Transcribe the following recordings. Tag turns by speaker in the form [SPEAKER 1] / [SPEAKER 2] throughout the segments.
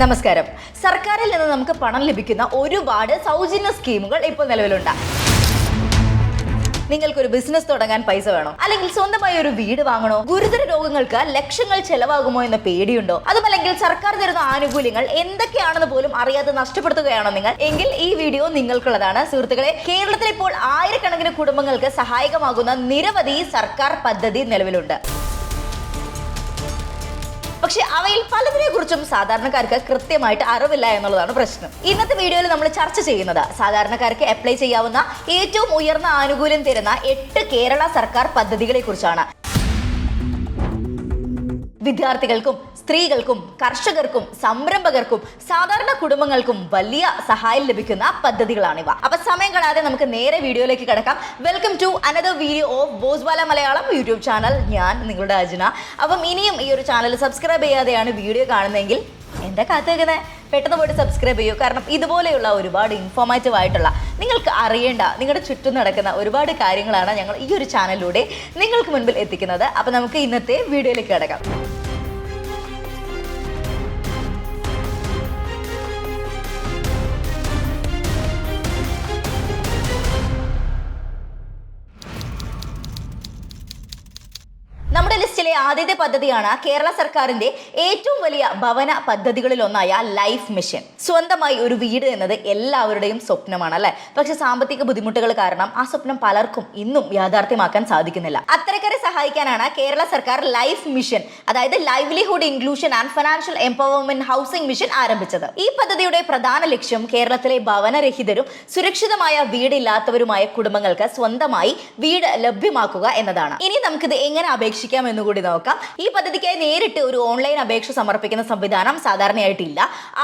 [SPEAKER 1] നമസ്കാരം. സർക്കാരിൽ നിന്ന് നമുക്ക് പണം ലഭിക്കുന്ന ഒരുപാട് സൗജന്യ സ്കീമുകൾ ഇപ്പോൾ നിലവിലുണ്ട്. നിങ്ങൾക്കൊരു ബിസിനസ് തുടങ്ങാൻ പൈസ വേണോ, അല്ലെങ്കിൽ സ്വന്തമായി ഒരു വീട് വാങ്ങണോ, ഗുരുതര രോഗങ്ങൾക്ക് ലക്ഷങ്ങൾ ചെലവാകുമോ എന്ന പേടിയുണ്ടോ, അതുമല്ലെങ്കിൽ സർക്കാർ തരുന്ന ആനുകൂല്യങ്ങൾ എന്തൊക്കെയാണെന്ന് പോലും അറിയാതെ നഷ്ടപ്പെടുത്തുകയാണോ നിങ്ങൾ? എങ്കിൽ ഈ വീഡിയോ നിങ്ങൾക്കുള്ളതാണ്. സുഹൃത്തുക്കളെ, കേരളത്തിൽ ഇപ്പോൾ ആയിരക്കണക്കിന് കുടുംബങ്ങൾക്ക് സഹായകമാകുന്ന നിരവധി സർക്കാർ പദ്ധതി നിലവിലുണ്ട്. പക്ഷെ അവയിൽ പലതിനെ കുറിച്ചും സാധാരണക്കാർക്ക് കൃത്യമായിട്ട് അറിവില്ല എന്നുള്ളതാണ് പ്രശ്നം. ഇന്നത്തെ വീഡിയോയിൽ നമ്മൾ ചർച്ച ചെയ്യുന്നത് സാധാരണക്കാർക്ക് അപ്ലൈ ചെയ്യാവുന്ന ഏറ്റവും ഉയർന്ന ആനുകൂല്യം തരുന്ന 8 കേരള സർക്കാർ പദ്ധതികളെ കുറിച്ചാണ്. വിദ്യാർത്ഥികൾക്കും, സ്ത്രീകൾക്കും, കർഷകർക്കും, സംരംഭകർക്കും, സാധാരണ കുടുംബങ്ങൾക്കും വലിയ സഹായം ലഭിക്കുന്ന പദ്ധതികളാണിവ. അപ്പൊ സമയം കളയാതെ നമുക്ക് നേരെ വീഡിയോയിലേക്ക് കിടക്കാം. Welcome to another video of Boswala Malayalam YouTube channel. ഞാൻ നിങ്ങളുടെ അജ്ന. അപ്പം ഇനിയും ഈ ഒരു ചാനൽ സബ്സ്ക്രൈബ് ചെയ്യാതെയാണ് വീഡിയോ കാണുന്നതെങ്കിൽ എന്താ കാത്തുവെക്കുന്നത്? പെട്ടെന്ന് പോയിട്ട് സബ്സ്ക്രൈബ് ചെയ്യൂ. കാരണം ഇതുപോലെയുള്ള ഒരുപാട് ഇൻഫോർമേറ്റീവ് ആയിട്ടുള്ള, നിങ്ങൾക്ക് അറിയേണ്ട, നിങ്ങളുടെ ചുറ്റും നടക്കുന്ന ഒരുപാട് കാര്യങ്ങളാണ് ഞങ്ങൾ ഈ ഒരു ചാനലിലൂടെ നിങ്ങൾക്ക് മുൻപിൽ എത്തിക്കുന്നത്. അപ്പം നമുക്ക് ഇന്നത്തെ വീഡിയോയിലേക്ക് കിടക്കാം. നമ്മുടെ ലിസ്റ്റിലെ ആദ്യത്തെ പദ്ധതിയാണ് കേരള സർക്കാരിന്റെ ഏറ്റവും വലിയ ഭവന പദ്ധതികളിൽ ഒന്നായ ലൈഫ് മിഷൻ. സ്വന്തമായി ഒരു വീട് എന്നത് എല്ലാവരുടെയും സ്വപ്നമാണ്, അല്ലെ? പക്ഷെ സാമ്പത്തിക ബുദ്ധിമുട്ടുകൾ കാരണം ആ സ്വപ്നം പലർക്കും ഇന്നും യാഥാർത്ഥ്യമാക്കാൻ സാധിക്കുന്നില്ല. അത്തരക്കാരെ സഹായിക്കാനാണ് കേരള സർക്കാർ ലൈഫ് മിഷൻ, അതായത് livelihood inclusion and financial empowerment housing mission ആരംഭിച്ചത്. ഈ പദ്ധതിയുടെ പ്രധാന ലക്ഷ്യം കേരളത്തിലെ ഭവനരഹിതരും സുരക്ഷിതമായ വീടില്ലാത്തവരുമായ കുടുംബങ്ങൾക്ക് സ്വന്തമായി വീട് ലഭ്യമാക്കുക എന്നതാണ്. ഇനി നമുക്കിത് എങ്ങനെ അപേക്ഷിക്കാം എന്നുകൂടി നോക്കാം. ഈ പദ്ധതിക്കായി നേരിട്ട് ഒരു ഓൺലൈൻ അപേക്ഷ സമർപ്പിക്കുന്ന സംവിധാനം സാധാരണയായിട്ടില്ല.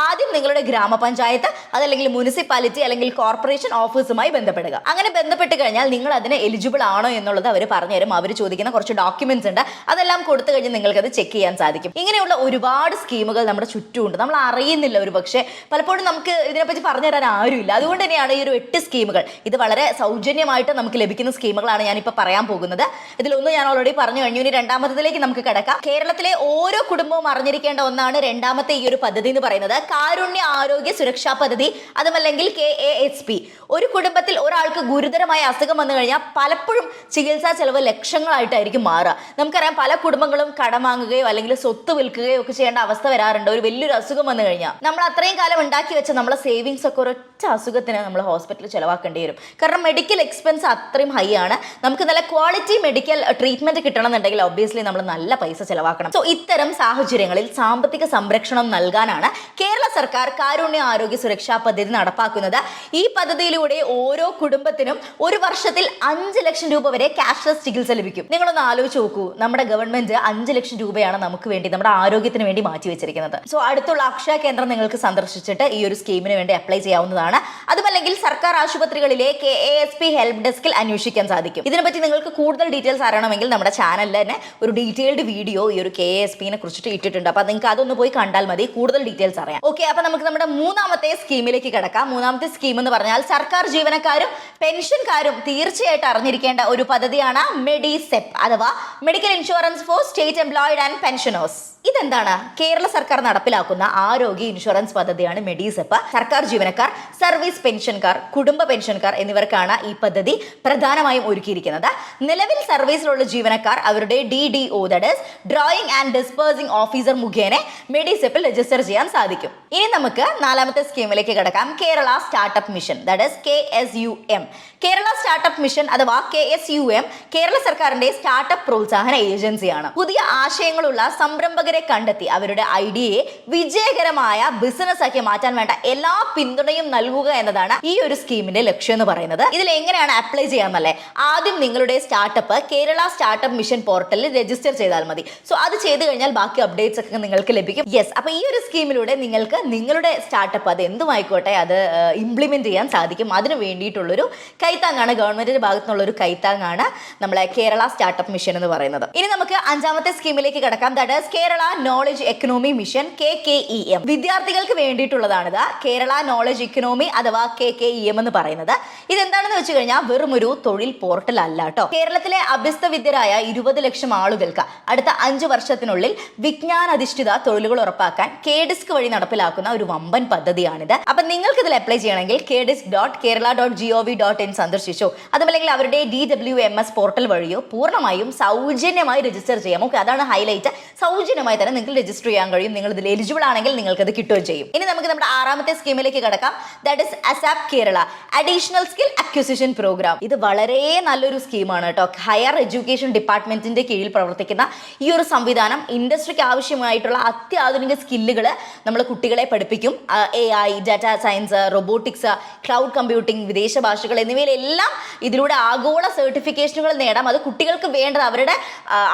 [SPEAKER 1] ആദ്യം നിങ്ങളുടെ ഗ്രാമപഞ്ചായത്ത്, അതല്ലെങ്കിൽ മുനിസിപ്പാലിറ്റി, അല്ലെങ്കിൽ കോർപ്പറേഷൻ ഓഫീസുമായി ബന്ധപ്പെടുക. അങ്ങനെ ബന്ധപ്പെട്ട് കഴിഞ്ഞാൽ നിങ്ങൾ അതിന് എലിജിബിൾ ആണോ എന്നുള്ളത് അവർ പറഞ്ഞുതരും. അവർ ചോദിക്കുന്ന കുറച്ച് ഡോക്യുമെന്റ്സ് ഉണ്ട്, അതെല്ലാം കൊടുത്തു കഴിഞ്ഞ് നിങ്ങൾക്ക് അത് ചെക്ക് ചെയ്യാൻ സാധിക്കും. ഇങ്ങനെയുള്ള ഒരുപാട് സ്കീമുകൾ നമ്മുടെ ചുറ്റുമുണ്ട്, നമ്മൾ അറിയുന്നില്ല. ഒരു പക്ഷേ പലപ്പോഴും നമുക്ക് ഇതിനെപ്പറ്റി പറഞ്ഞു തരാൻ ആരുമില്ല. അതുകൊണ്ട് തന്നെയാണ് ഈ ഒരു 8 സ്കീമുകൾ. ഇത് വളരെ സൗജന്യമായിട്ട് നമുക്ക് ലഭിക്കുന്ന സ്കീമുകളാണ് ഞാനിപ്പോൾ പറയാൻ പോകുന്നത്. ഇതിലൊന്ന് ഞാൻ ഓൾറെഡി പറഞ്ഞു കഴിഞ്ഞു. ഇനി രണ്ടാമത്തേതിലേക്ക് നമുക്ക് കിടക്കാം. കേരളത്തിലെ ഓരോ കുടുംബവും അറിഞ്ഞിരിക്കേണ്ട ഒന്നാണ് രണ്ടാമത്തെ ഈ ഒരു പദ്ധതി എന്ന് പറയുന്നത്. കാരുണ്യ ആരോഗ്യ സുരക്ഷാ പദ്ധതി, അതുമല്ലെങ്കിൽ KASP. ഒരു കുടുംബത്തിൽ ഒരാൾക്ക് ഗുരുതരമായ അസുഖം വന്നു കഴിഞ്ഞാൽ പലപ്പോഴും ചികിത്സാ ചെലവ് ലക്ഷങ്ങളായിട്ടായിരിക്കും മാറുക. നമുക്കറിയാം, പല കുടുംബങ്ങളും കടം വാങ്ങുകയോ അല്ലെങ്കിൽ സ്വത്ത് വിൽക്കുകയോ ഒക്കെ ചെയ്യേണ്ട അവസ്ഥ വരാറുണ്ട്. ഒരു വലിയൊരു അസുഖം വന്നു കഴിഞ്ഞാൽ നമ്മൾ അത്രയും കാലം ഉണ്ടാക്കി വെച്ച നമ്മളെ സേവിങ്സ് ഒക്കെ ഒരൊറ്റ അസുഖത്തിന് നമ്മൾ ഹോസ്പിറ്റലിൽ ചിലവാക്കേണ്ടി വരും. കാരണം മെഡിക്കൽ എക്സ്പെൻസ് അത്രയും ഹൈ ആണ്. നമുക്ക് നല്ല ക്വാളിറ്റി മെഡിക്കൽ ട്രീറ്റ്മെന്റ് കിട്ടണമെന്നുണ്ടെങ്കിൽ ഒബ്വിയസ്ലി നമ്മൾ നല്ല പൈസ ചെലവാക്കണം. സോ ഇത്തരം സാഹചര്യങ്ങളിൽ സാമ്പത്തിക സംരക്ഷണം നൽകാനാണ് കേരള സർക്കാർ കാരുണ്യ ആരോഗ്യ സുരക്ഷാ പദ്ധതി നടപ്പാക്കുന്നത്. ഈ പദ്ധതിയിലൂടെ ഓരോ കുടുംബത്തിനും ഒരു വർഷത്തിൽ 5 ലക്ഷം രൂപ വരെ ക്യാഷ്ലെസ് ചികിത്സ ലഭിക്കും. നിങ്ങളൊന്ന് ആലോചിച്ച് നോക്കൂ, നമ്മുടെ ഗവൺമെന്റ് 5 ലക്ഷം രൂപയാണ് നമുക്ക് വേണ്ടി, നമ്മുടെ ആരോഗ്യത്തിന് വേണ്ടി മാറ്റി വെച്ചിരിക്കുന്നത്. സോ അടുത്തുള്ള അക്ഷയ കേന്ദ്രം നിങ്ങൾക്ക് സന്ദർശിച്ചിട്ട് ഈ ഒരു സ്കീമിന് വേണ്ടി അപ്ലൈ ചെയ്യാവുന്നതാണ്. അതുമല്ലെങ്കിൽ സർക്കാർ ആശുപത്രികളിലെ KASP ഹെൽപ്പ് ഡെസ്കിൽ അന്വേഷിക്കാൻ സാധിക്കും. ഇതിനെപ്പറ്റി നിങ്ങൾക്ക് കൂടുതൽ ഡീറ്റെയിൽസ് അറിയണമെങ്കിൽ നമ്മുടെ ചാനലിൽ തന്നെ ഒരു ഡീറ്റെയിൽഡ് വീഡിയോ ഈ ഒരു KASPനെ കുറിച്ചിട്ട് ഇട്ടിട്ടുണ്ട്. അപ്പൊ നിങ്ങൾക്ക് അതൊന്ന് പോയി കണ്ടാൽ മതി, കൂടുതൽ ഡീറ്റെയിൽസ് അറിയാം. ഓക്കെ, അപ്പൊ നമുക്ക് നമ്മുടെ മൂന്നാമത്തെ സ്കീമിലേക്ക് കിടക്കാം. മൂന്നാമത്തെ സ്കീം എന്ന് പറഞ്ഞാൽ സർക്കാർ ജീവനക്കാരും പെൻഷൻകാരും തീർച്ചയായിട്ടും അറിഞ്ഞിരിക്കേണ്ട ഒരു പദ്ധതിയാണ് മെഡിസെപ്പ്, അഥവാ medical insurance four state employed and pensioners. ഇതെന്താണ്? കേരള സർക്കാർ നടപ്പിലാക്കുന്ന ആരോഗ്യ ഇൻഷുറൻസ് പദ്ധതിയാണ് മെഡിസെപ്പ്. സർക്കാർ ജീവനക്കാർ, സർവീസ് പെൻഷൻകാർ, കുടുംബ പെൻഷൻകാർ എന്നിവർക്കാണ് ഈ പദ്ധതി പ്രധാനമായും ഒരുക്കിയിരിക്കുന്നത്. നിലവിൽ സർവീസിലുള്ള ജീവനക്കാർ അവരുടെ DDO, that is drawing and dispersing officer മുഖേന മെഡിസെപ്പിൽ രജിസ്റ്റർ ചെയ്യാൻ സാധിക്കും. ഇനി നമുക്ക് നാലാമത്തെ സ്കീമിലേക്ക് കിടക്കാം. Kerala startup mission, that is KSUM. Kerala startup mission അഥവാ KSUM കേരള സർക്കാരിന്റെ സ്റ്റാർട്ടപ്പ് പ്രോത്സാഹന ഏജൻസിയാണ്. പുതിയ ആശയങ്ങളുള്ള സംരംഭകരെ കണ്ടെത്തി അവരുടെ ഐഡിയയെ വിജയകരമായ ബിസിനസ് ആക്കി മാറ്റാൻ വേണ്ട എല്ലാ പിന്തുണയും നൽകുക എന്നതാണ് ഈ ഒരു സ്കീമിന്റെ ലക്ഷ്യം എന്ന് പറയുന്നത്. ഇതിൽ എങ്ങനെയാണ് അപ്ലൈ ചെയ്യാമെന്നല്ലേ? ആദ്യം നിങ്ങളുടെ സ്റ്റാർട്ടപ്പ് കേരള സ്റ്റാർട്ടപ്പ് മിഷൻ പോർട്ടലിൽ രജിസ്റ്റർ ചെയ്താൽ മതി. സോ അത് ചെയ്ത് കഴിഞ്ഞാൽ ബാക്കി അപ്ഡേറ്റ്സ് ഒക്കെ നിങ്ങൾക്ക് ലഭിക്കും. യെസ്, അപ്പൊ ഈ ഒരു സ്കീമിലൂടെ നിങ്ങൾക്ക് നിങ്ങളുടെ സ്റ്റാർട്ടപ്പ് അത് എന്തുമായിക്കോട്ടെ അത് ഇംപ്ലിമെന്റ് ചെയ്യാൻ സാധിക്കും. അതിന് വേണ്ടിയിട്ടുള്ളൊരു കൈത്താങ്ങാണ്, ഗവൺമെന്റിന്റെ ഭാഗത്തുനിന്നുള്ള ഒരു കൈത്താങ്ങാണ് നമ്മളെ കേരള സ്റ്റാർട്ടപ്പ് മിഷൻ എന്ന് പറയുന്നത്. ഇനി നമുക്ക് അഞ്ചാമത്തെ സ്കീമിലേക്ക് കിടക്കാം. That is Kerala knowledge economy mission, KKEM. വിദ്യാർത്ഥികൾക്ക് വേണ്ടിയിട്ടുള്ളതാണിത്. കേരള നോളജ് എക്കണോമി ഇക്കണോമി അഥവാ KKEM എന്ന് പറയുന്നത്. ഇതെന്താണെന്ന് വെച്ച് കഴിഞ്ഞാൽ വെറും ഒരു തൊഴിൽ പോർട്ടൽ അല്ല കേട്ടോ. കേരളത്തിലെ അഭ്യസ്തവിദ്യരായ 20 ലക്ഷം ആളുകൾക്ക് അടുത്ത 5 വർഷത്തിനുള്ളിൽ വിജ്ഞാനാധിഷ്ഠിത തൊഴിലുകൾ ഉറപ്പാക്കാൻ KDISC വഴി നടപ്പിലാക്കുന്ന ഒരു വമ്പൻ പദ്ധതിയാണിത്. അപ്പൊ നിങ്ങൾക്ക് ഇതിൽ അപ്ലൈ ചെയ്യണമെങ്കിൽ kdisc.kerala.gov.in സന്ദർശിച്ചോ, അതുമല്ലെങ്കിൽ അവരുടെ DWMS പോർട്ടൽ വഴിയോ പൂർണ്ണമായും സൗജന്യമായി രജിസ്റ്റർ ചെയ്യാം. ഓക്കെ, അതാണ് ഹൈലൈറ്റ്. സൗജന്യമായി തന്നെ നിങ്ങൾക്ക് രജിസ്റ്റർ ചെയ്യാൻ കഴിയും. നിങ്ങൾ ഇതിൽ എലിജിബിൾ ആണെങ്കിൽ നിങ്ങൾക്ക് അത് കിട്ടുകയും ചെയ്യും. ഇനി നമുക്ക് നമ്മുടെ 6ാമത്തെ സ്കീമിലേക്ക് കടക്കാം. That is ASAP Kerala additional skill acquisition programme. ഇത് വളരെ നല്ലൊരു സ്കീമാണ് കേട്ടോ. ഹയർ എഡ്യൂക്കേഷൻ ഡിപ്പാർട്ട്മെന്റിന്റെ കീഴിൽ പ്രവർത്തിക്കുന്ന ഈ ഒരു സംവിധാനം ഇൻഡസ്ട്രിക്ക് ആവശ്യമായിട്ടുള്ള അത്യാധുനിക സ്കില്ലുകൾ നമ്മൾ കുട്ടികളെ പഠിപ്പിക്കും. AI, data science, robotics, cloud computing, വിദേശ ഭാഷകൾ എന്നിവയിലെല്ലാം ഇതിലൂടെ ആഗോള സർട്ടിഫിക്കേഷനുകൾ നേടാം. അത് കുട്ടികൾക്ക് വേണ്ടത് അവരുടെ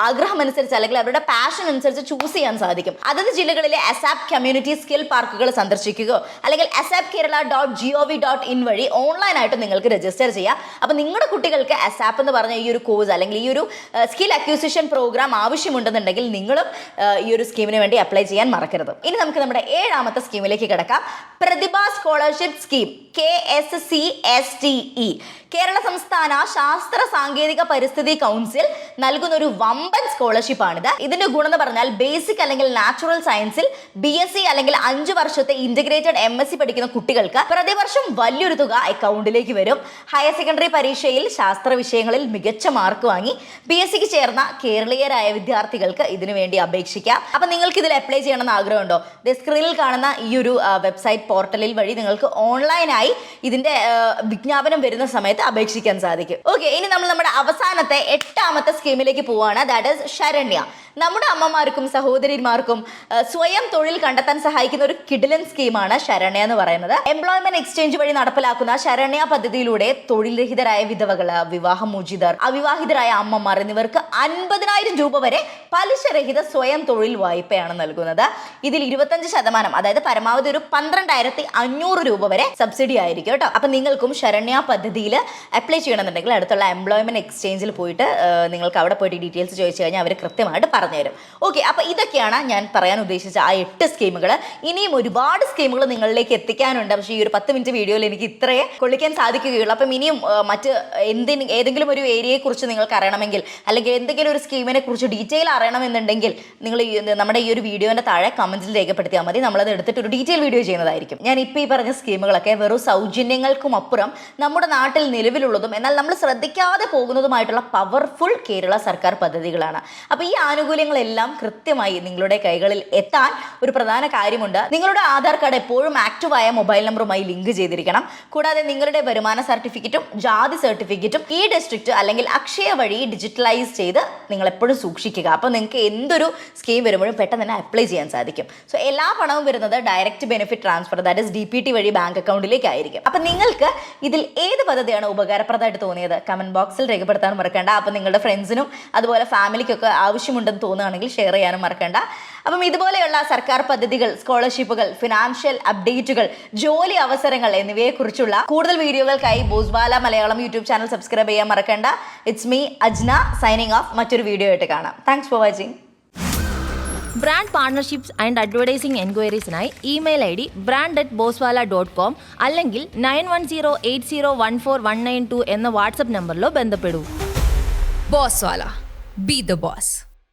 [SPEAKER 1] ആഗ്രഹം അനുസരിച്ച് അല്ലെങ്കിൽ അവരുടെ പാഷൻ അനുസരിച്ച് ചൂസ് ചെയ്യാൻ സാധിക്കും. അതത് ജില്ലകളിലെ ASAP കമ്മ്യൂണിറ്റി സ്കിൽ പാർക്കുകൾ സന്ദർശിക്കുകയോ അല്ലെങ്കിൽ asapkerala.gov.in വഴി ഓൺലൈനായിട്ട് നിങ്ങൾക്ക് രജിസ്റ്റർ ചെയ്യാം. അപ്പോൾ നിങ്ങളുടെ കുട്ടികൾക്ക് ASAP എന്ന് പറഞ്ഞ ഈ ഒരു കോഴ്സ് അല്ലെങ്കിൽ ഈ ഒരു സ്കിൽ അക്വിസിഷൻ പ്രോഗ്രാം ആവശ്യമുണ്ടെന്നുണ്ടെങ്കിൽ നിങ്ങളും ഈ ഒരു സ്കീമിന് വേണ്ടി അപ്ലൈ ചെയ്യാൻ മറക്കരുത്. ഇനി നമുക്ക് നമ്മുടെ 7ാമത്തെ സ്കീമിലേക്ക് കിടക്കാം. പ്രതിഭ സ്കോളർഷിപ്പ് സ്കീം KSCSTE. കേരള സംസ്ഥാന ശാസ്ത്ര സാങ്കേതിക പരിസ്ഥിതി കൗൺസിൽ നൽകുന്ന ഒരു വമ്പൻ സ്കോളർഷിപ്പാണിത്. ഇതിന്റെ ഗുണം എന്ന് പറഞ്ഞാൽ ബേസിക് അല്ലെങ്കിൽ നാച്ചുറൽ സയൻസിൽ BSc അല്ലെങ്കിൽ 5 വർഷത്തെ ഇന്റഗ്രേറ്റഡ് MSc പഠിക്കുന്ന കുട്ടികൾക്ക് പ്രതിവർഷം വലിയൊരു തുക അക്കൗണ്ടിലേക്ക് വരും. ഹയർ സെക്കൻഡറി പരീക്ഷയിൽ ശാസ്ത്ര വിഷയങ്ങളിൽ മികച്ച മാർക്ക് വാങ്ങി BScക്ക് ചേർന്ന കേരളീയരായ വിദ്യാർത്ഥികൾക്ക് ഇതിനു വേണ്ടി അപേക്ഷിക്കാം. അപ്പൊ നിങ്ങൾക്ക് ഇതിൽ അപ്ലൈ ചെയ്യണമെന്ന് ആഗ്രഹമുണ്ടോ? സ്ക്രീനിൽ കാണുന്ന ഈ ഒരു വെബ്സൈറ്റ് പോർട്ടലിൽ വഴി നിങ്ങൾക്ക് ഓൺലൈനായി ഇതിന്റെ വിജ്ഞാപനം വരുന്ന സമയത്ത് അപേക്ഷിക്കാൻ സാധിക്കും. ഓക്കെ, ഇനി നമ്മൾ നമ്മുടെ അവസാനത്തെ 8ാമത്തെ സ്കീമിലേക്ക് പോവാണ്. That is Saranya. നമ്മുടെ അമ്മമാർക്കും സഹോദരിമാർക്കും സ്വയം തൊഴിൽ കണ്ടെത്താൻ സഹായിക്കുന്ന ഒരു കിടിലൻ സ്കീമാണ് ശരണ്യ എന്ന് പറയുന്നത്. എംപ്ലോയ്മെന്റ് എക്സ്ചേഞ്ച് വഴി നടപ്പിലാക്കുന്ന ശരണ്യ പദ്ധതിയിലൂടെ തൊഴിൽ രഹിതരായ വിധവകള്, വിവാഹമോചിതർ, അവിവാഹിതരായ അമ്മമാർ എന്നിവർക്ക് 50,000 രൂപ വരെ പലിശരഹിത സ്വയം തൊഴിൽ വായ്പയാണ് നൽകുന്നത്. ഇതിൽ 25%, അതായത് പരമാവധി ഒരു 12,500 രൂപ വരെ സബ്സിഡി ആയിരിക്കും കേട്ടോ. അപ്പൊ നിങ്ങൾക്കും ശരണ്യ പദ്ധതിയിൽ അപ്ലൈ ചെയ്യണമെന്നുണ്ടെങ്കിൽ അടുത്തുള്ള എംപ്ലോയ്മെന്റ് എക്സ്ചേഞ്ചിൽ പോയിട്ട് നിങ്ങൾക്ക് അവിടെ പോയിട്ട് ഡീറ്റെയിൽസ് ചോദിച്ചു കഴിഞ്ഞാൽ അവർ കൃത്യമായിട്ട് പറഞ്ഞുതരും. ഓക്കെ, അപ്പൊ ഇതൊക്കെയാണ് ഞാൻ പറയാൻ ഉദ്ദേശിച്ച ആ 8 സ്കീമുകൾ. ഇനിയും ഒരുപാട് സ്കീമുകൾ നിങ്ങളിലേക്ക് എത്തിക്കാനുണ്ട്. പക്ഷേ ഈ ഒരു 10 മിനിറ്റ് വീഡിയോയിൽ എനിക്ക് ഇത്രയേ കൊള്ളിക്കാൻ സാധിക്കുകയുള്ളൂ. അപ്പം ഇനിയും മറ്റ് ഏതെങ്കിലും ഒരു ഏരിയയെ കുറിച്ച് നിങ്ങൾക്ക് അറിയണമെങ്കിൽ അല്ലെങ്കിൽ എന്തെങ്കിലും ഒരു സ്കീമിനെ കുറിച്ച് ഡീറ്റെയിൽ അറിയണമെന്നുണ്ടെങ്കിൽ നിങ്ങൾ നമ്മുടെ ഈ ഒരു വീഡിയോന്റെ താഴെ കമന്റിൽ രേഖപ്പെടുത്തിയാൽ മതി. നമ്മളത് എടുത്തിട്ട് ഒരു ഡീറ്റെയിൽ വീഡിയോ ചെയ്യുന്നതായിരിക്കും. ഞാൻ ഇപ്പോൾ ഈ പറഞ്ഞ സ്കീമുകളൊക്കെ വെറും സൗജന്യങ്ങൾക്കും അപ്പുറം നമ്മുടെ നാട്ടിൽ നിലവിലുള്ളതും എന്നാൽ നമ്മൾ ശ്രദ്ധിക്കാതെ പോകുന്നതുമായിട്ടുള്ള പവർഫുൾ കേരള സർക്കാർ പദ്ധതികളാണ്. അപ്പോൾ ഈ ആനുകൂല്യങ്ങളെല്ലാം കൃത്യമായി നിങ്ങളുടെ കൈകളിൽ എത്താൻ ഒരു പ്രധാന കാര്യമുണ്ട്. നിങ്ങളുടെ ആധാർ കാർഡ് എപ്പോഴും ആക്റ്റീവായ മൊബൈൽ നമ്പറുമായി ലിങ്ക് ചെയ്തിരിക്കണം. കൂടാതെ നിങ്ങളുടെ വരുമാന സർട്ടിഫിക്കറ്റും ജാതി സർട്ടിഫിക്കറ്റും ഈ ഡിസ്ട്രിക്റ്റ് അല്ലെങ്കിൽ അക്ഷയ വഴി ഡിജിറ്റലൈസ് ചെയ്ത് നിങ്ങൾ എപ്പോഴും സൂക്ഷിക്കുക. അപ്പോൾ നിങ്ങൾക്ക് എന്തൊരു സ്കീം വരുമ്പോഴും പെട്ടെന്ന് തന്നെ അപ്ലൈ ചെയ്യാൻ സാധിക്കും. സോ എല്ലാ പണവും വരുന്നത് direct benefit transfer, that is DPT വഴി ബാങ്ക് അക്കൗണ്ടിലേക്കായിരിക്കും. അപ്പം നിങ്ങൾക്ക് ഇതിൽ ഏത് പദ്ധതിയാണ് ഉപകാരപ്രദമായിട്ട് തോന്നിയത് കമന്റ് ബോക്സിൽ രേഖപ്പെടുത്താൻ മറക്കണ്ട. അപ്പം നിങ്ങളുടെ ഫ്രണ്ട്സിനും അതുപോലെ ഫാമിലിക്കൊക്കെ ആവശ്യമുണ്ടെന്ന് തോന്നുകയാണെങ്കിൽ ഷെയർ ചെയ്യാനും മറക്കണ്ട. അപ്പം ഇതുപോലെയുള്ള സർക്കാർ പദ്ധതികൾ, സ്കോളർഷിപ്പുകൾ, ഫിനാൻഷ്യൽ അപ്ഡേറ്റുകൾ, ജോലി അവസരങ്ങൾ എന്നിവയെക്കുറിച്ചുള്ള കൂടുതൽ വീഡിയോകൾക്കായി Boswala Malayalam YouTube channel subscribe ചെയ്യാൻ മറക്കണ്ട. It's me Ajna signing off. മറ്റൊരു വീഡിയോ ആയിട്ട് കാണാം. Thanks for watching.
[SPEAKER 2] Brand partnerships and advertising എൻക്വയറീസിനായി ഇമെയിൽ ID brand@boswala.com അല്ലെങ്കിൽ 9108014192 എന്ന വാട്സ്ആപ്പ് നമ്പറിലോ ബന്ധപ്പെടൂ.
[SPEAKER 3] Boswala, be the boss.